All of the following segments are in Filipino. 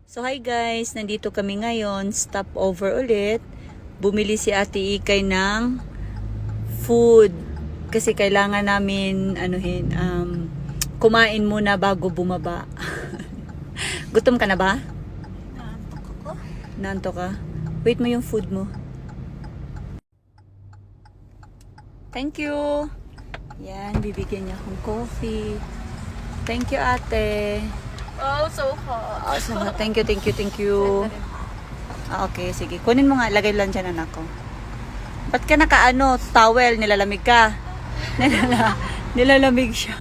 So hi guys, nandito kami ngayon, stop over ulit. Bumili si Ate Ikay ng food kasi kailangan namin kumain muna bago bumaba. Gutom ka na ba? Nanto ka? Wait mo yung food mo. Thank you. Yan, bibigyan niya akong coffee. Thank you, ate. Oh, so hot. Oh, so, thank you. Okay, sige. Kunin mo nga, lagay lang dyan, anak ko. Ba't ka towel, nilalamig ka? Nilalamig siya.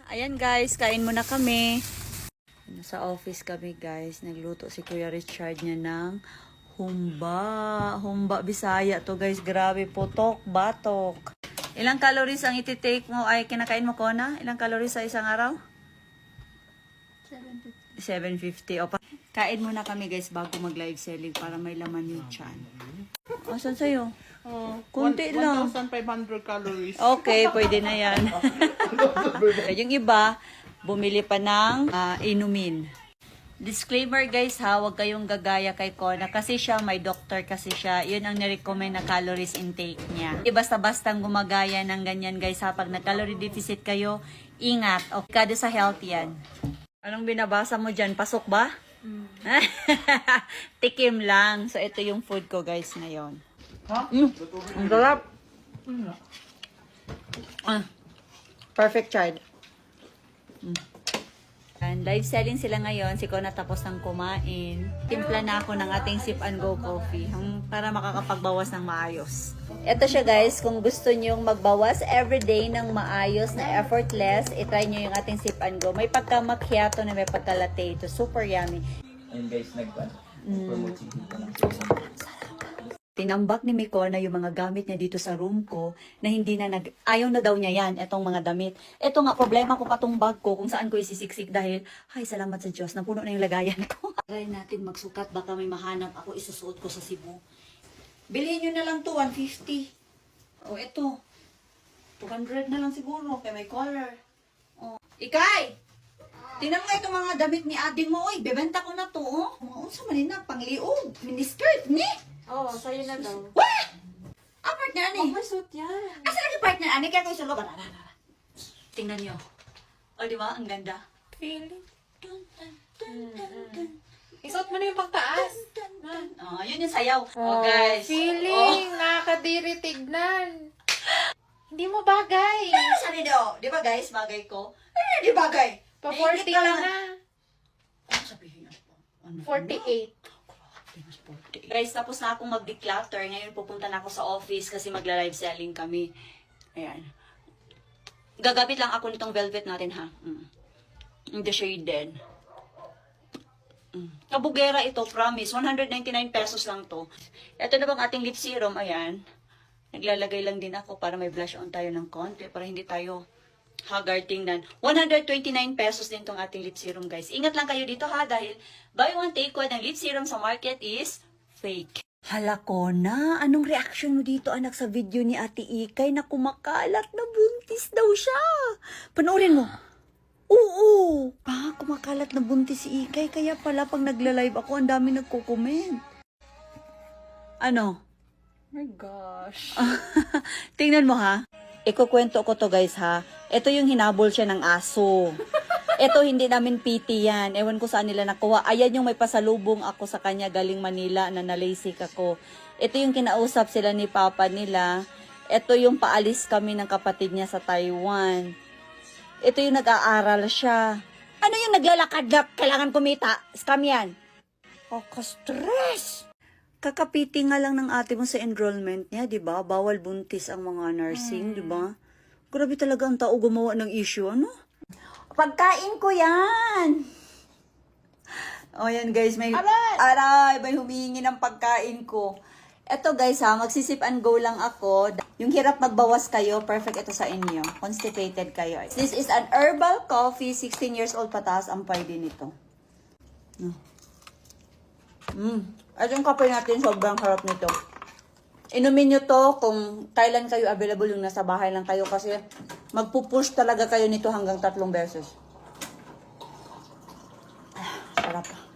Ayan guys, kain muna kami. Sa office kami guys, nagluto si Kuya Richard niya ng humba Bisaya to guys, grabe, putok, batok. Ilang calories ang iti-take mo, ay kinakain mo ko na? Ilang calories sa isang araw? 750. O, kain muna kami guys bago mag-live selling para may laman yung chan. O, saan sa'yo? Kunti lang. 1,500 calories. Okay, pwede na yan. Yung iba, bumili pa ng inumin. Disclaimer guys ha, huwag kayong gagaya kay Kona kasi siya, may doctor kasi siya. Yun ang nirecommend na calories intake niya. Di basta-bastang gumagaya ng ganyan guys ha. Pag nag-calorie deficit kayo, ingat. O, kada sa health yan. Anong binabasa mo dyan? Pasok ba? Tikim lang. So, ito yung food ko guys ngayon. Ang sarap. Perfect child. And live selling sila ngayon. Si Kona tapos ng kumain. Timpla na ako ng ating sip and go coffee para makakapagbawas ng maayos. Ito siya guys, kung gusto nyong magbawas everyday ng maayos na effortless, itry nyo yung ating sip and go. May pagka-macchiato na may pagka-latte ito. Super yummy. Ayun guys, nag-promote si Tito ng Tinambak ni Miko na yung mga gamit niya dito sa room ko na hindi na ayaw na daw niya yan, etong mga damit. Ito nga, problema ko pa tong bag ko kung saan ko isisiksik dahil, ay, salamat sa Diyos, napuno na yung lagayan ko. Try natin magsukat, baka may mahanap ako isusuot ko sa Cebu. Bilhin nyo na lang to, 150. O, ito. 200 na lang siguro, kaya may collar. O, Ikay! Tingnan mo itong mga damit ni ading mo, oy, bebenta ko na to, oh. Maunsa man na, pangliog, miniskirt, ni? Oh, sa'yo na daw. What? Ah, partner, ani? May suit yan. Asa lagi partner, ani? Kaya ko isulo. Tingnan nyo. O, di ba? Ang ganda. Feeling. Dun, dun, dun, dun, dun. Isuot mo na yung pagtaas. Oh, yun yung sayaw. Oh, guys. Feeling. Nakakadiri tignan. Hindi mo bagay. Ano saan daw? Di ba guys, bagay ko? Ano di bagay? Pa 40 Nainggit ka lang. na. Ano sabihin niyo po? 48. Guys, tapos na akong mag-declutter. Ngayon pupunta na ako sa office kasi magla-live selling kami. Ayan. Gagabit lang ako nitong velvet natin ha. The shaded. Kabugera ito, promise. 199 pesos lang to. Ito na bang ating lip serum. Ayan. Naglalagay lang din ako para may blush on tayo ng konti. Para hindi tayo haggard tingnan. 129 pesos din tong ating lip serum, guys. Ingat lang kayo dito ha, dahil buy one take one ng lip serum sa market is fake. Hala ko na, anong reaction mo dito anak sa video ni Ate Ikay na kumakalat na buntis daw siya? Panoorin mo. Oo, kumakalat na buntis si Ikay, kaya pala pag nagla-live ako, ang dami nagko-comment. Ano? Oh my gosh. Tingnan mo ha. Ikukwento ko to guys ha. Ito yung hinabol siya ng aso. Ito hindi namin PT yan. Ewan ko saan nila nakuha. Ayan yung may pasalubong ako sa kanya galing Manila na nalaysik ako. Ito yung kinausap sila ni Papa nila. Ito yung paalis kami ng kapatid niya sa Taiwan. Ito yung nag-aaral siya. Ano yung naglalakad na kailangan kumita? Scam yan. Stress. Kakapiti nga lang ng ate mo sa enrollment niya, di ba? Bawal buntis ang mga nursing, di ba? Grabe talaga ang tao gumawa ng issue, ano? Pagkain ko yan! O yan guys, may... Aray! May humihingi ng pagkain ko. Eto guys ha, magsisip and go lang ako. Yung hirap magbawas kayo, perfect ito sa inyo. Constipated kayo. This is an herbal coffee, 16 years old pataas ang pwede nito. At yung kape natin, sobrang harap nito. Inumin nyo to kung kailan kayo available, yung nasa bahay lang kayo kasi magpupush talaga kayo nito hanggang 3 beses. Sarap.